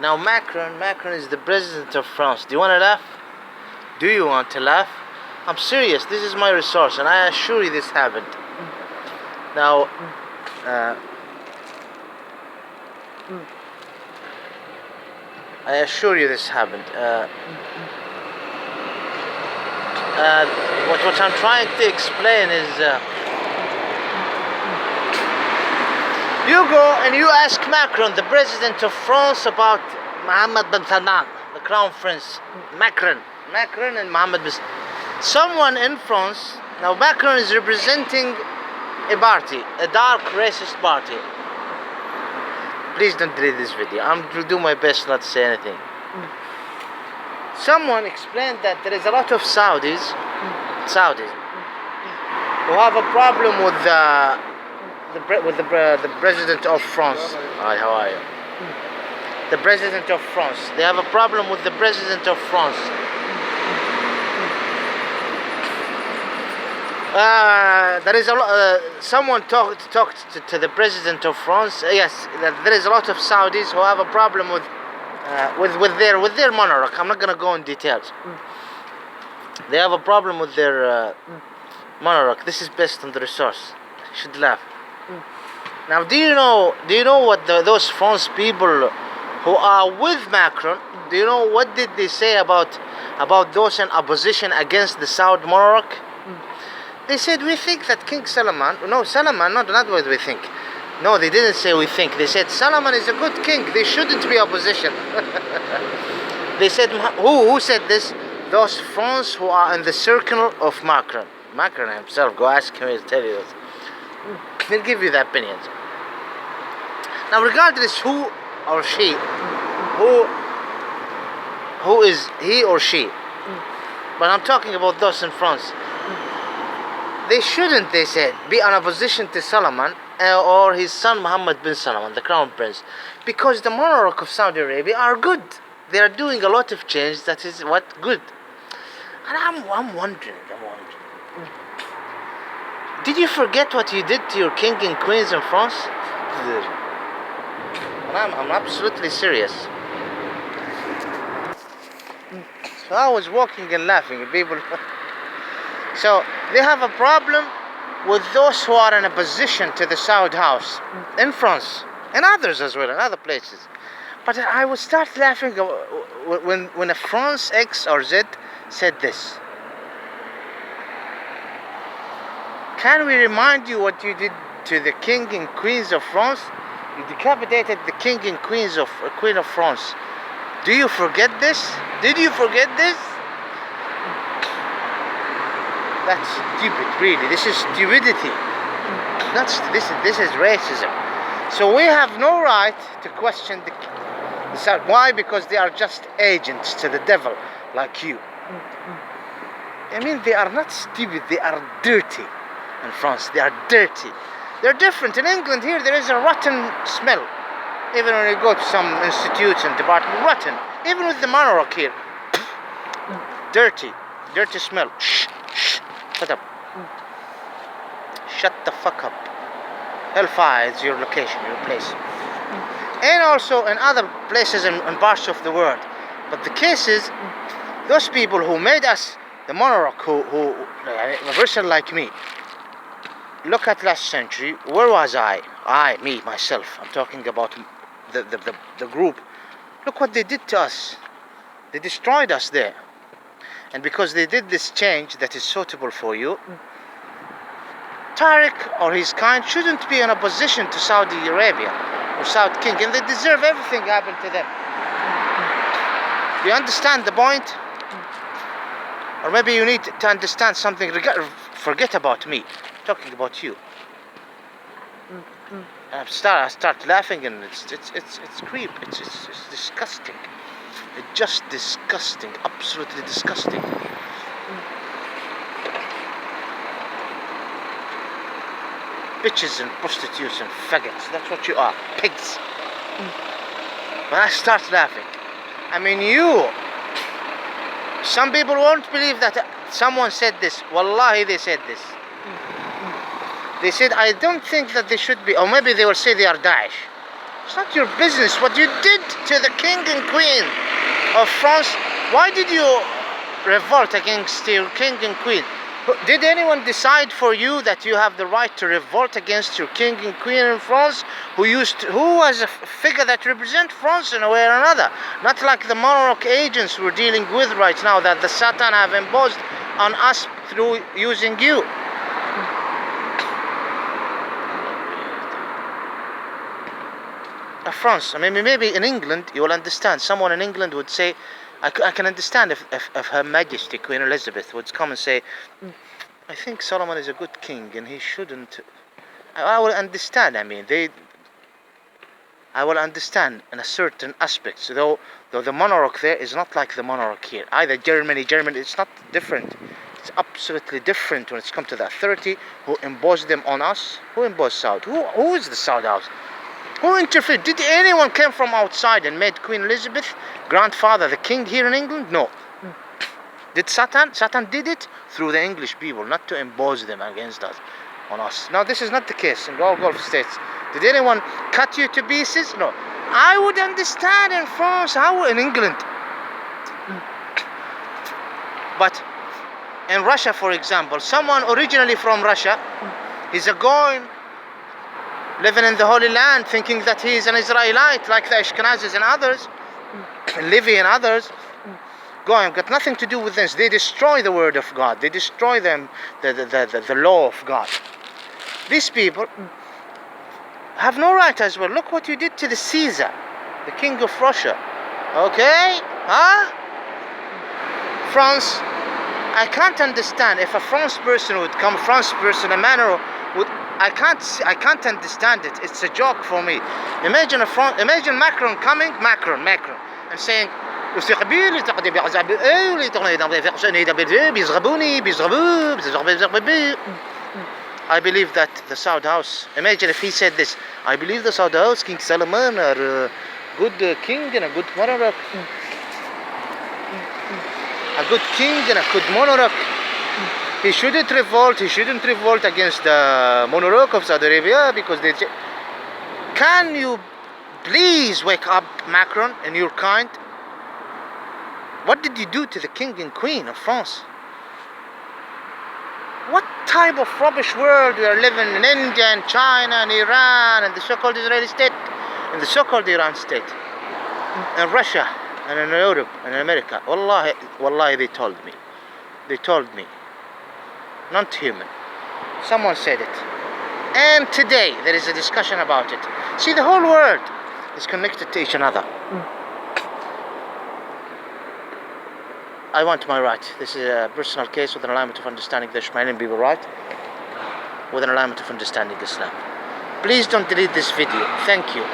Now Macron is the president of France. Do you want to laugh? Do you want to laugh? I'm serious. This is my resource, and I assure you this happened. Now, I assure you this happened. What I'm trying to explain is, you go and you ask Macron, the president of France, about Mohammed bin Salman, the crown prince. Macron and Mohammed bin Salman. Someone in France. Now Macron is representing a party, a dark racist party. Please don't delete this video. I'm going to do my best not to say anything. Someone explained that there is a lot of Saudis who have a problem with the president of France. Hi, how are you? The president of France. They have a problem with the president of France. There is someone talked to the president of France. Yes, there is a lot of Saudis who have a problem with their monarch. I'm not gonna go in details. They have a problem with their monarch. This is based on the resource. You should laugh. Now, do you know what those France people who are with Macron? Do you know what did they say about those in opposition against the Saudi monarch? They said, we think that King Solomon, not what we think. No, they didn't say we think. They said Solomon is a good king. They shouldn't be opposition. They said, who said this? Those France who are in the circle of Macron. Macron himself, go ask him, he'll tell you this. He'll give you the opinions. Now, regardless who or she, who is he or she, but I'm talking about those in France. They shouldn't, they said, be in opposition to Solomon or his son Mohammed bin Salman, the crown prince, because the monarch of Saudi Arabia are good. They are doing a lot of change that is good. And I'm wondering. Did you forget what you did to your king and queens in France? And I'm absolutely serious. So I was walking and laughing at people. So they have a problem with those who are in opposition to the Saud house in France and others as well in other places. But I would start laughing when a France X or Z said this. Can we remind you what you did to the king and queens of France? You decapitated the king and queen of France. Do you forget this? Did you forget this? That's stupid, really. This is stupidity. This is racism. So we have no right to question the Saud. Why? Because they are just agents to the devil, like you. I mean, they are not stupid. They are dirty. In France, they are dirty. They're different. In England, here there is a rotten smell. Even when you go to some institutes and departments, rotten. Even with the monarch here, dirty smell. Shh. Shut up. Shut the fuck up. Hellfire is your location, your place. And also in other places and parts of the world. But the case is, those people who made us the monarch, who a person like me, look at last century, where was I, myself, I'm talking about the group. Look what they did to us. They destroyed us there. And because they did this change that is suitable for you, Tariq or his kind shouldn't be in opposition to Saudi Arabia or Saudi King, and they deserve everything happened to them. You understand the point? Or maybe you need to understand something. Forget about me. I'm talking about you. And I start laughing, and it's creep. It's disgusting. It's just disgusting. Absolutely disgusting. Bitches and prostitutes and faggots. That's what you are. Pigs. When I start laughing, I mean some people won't believe that someone said this. Wallahi, they said this. They said, I don't think that they should be, or maybe they will say they are Daesh. It's not your business what you did to the king and queen of France. Why did you revolt against your king and queen? Did anyone decide for you that you have the right to revolt against your king and queen in France, who was a figure that represent France in a way or another? Not like the monarch agents we're dealing with right now, that the Satan have imposed on us through using you. France, I mean, maybe in England you will understand. Someone in England would say, I can understand if Her Majesty Queen Elizabeth would come and say, I think Solomon is a good king and he shouldn't. I will understand. I mean, I will understand in a certain aspect. Though the monarch there is not like the monarch here. Either Germany, it's not different. It's absolutely different when it's come to the authority who imposed them on us. Who imposed Saud? Who is the Saud house? Who interfered? Did anyone come from outside and made Queen Elizabeth grandfather the king here in England? No. Did Satan? Satan did it through the English people, not to impose them against us, on us. Now this is not the case in all Gulf states. Did anyone cut you to pieces? No. I would understand in France, how in England. But in Russia, for example, someone originally from Russia, he's a goyim, living in the Holy Land, thinking that he is an Israelite, like the Ashkenazis and others, Levi and others. Goyim got nothing to do with this. They destroy the word of God. They destroy them, the law of God. These people have no right as well. Look what you did to the Caesar, the king of Russia. Okay? Huh? France, I can't understand if a France person would come, a manner would. I can't understand it. It's a joke for me. Imagine Macron coming, Macron, and saying, I believe that the Saud House. Imagine if he said this. I believe the Saud House, King Solomon, are a good king and a good monarch. A good king and a good monarch. He shouldn't revolt against the monarch of Saudi Arabia because they. Can you please wake up, Macron, and your kind? What did you do to the king and queen of France? What type of rubbish world we are living in? India and China and Iran and the so-called Israeli state and the so-called Iran state and Russia and in Europe and in America. Wallahi, they told me. Not human. Someone said it. And today there is a discussion about it. See, the whole world is connected to each another. I want my right. This is a personal case with an alignment of understanding the Ishmaelian people right, with an alignment of understanding Islam. Please don't delete this video. Thank you.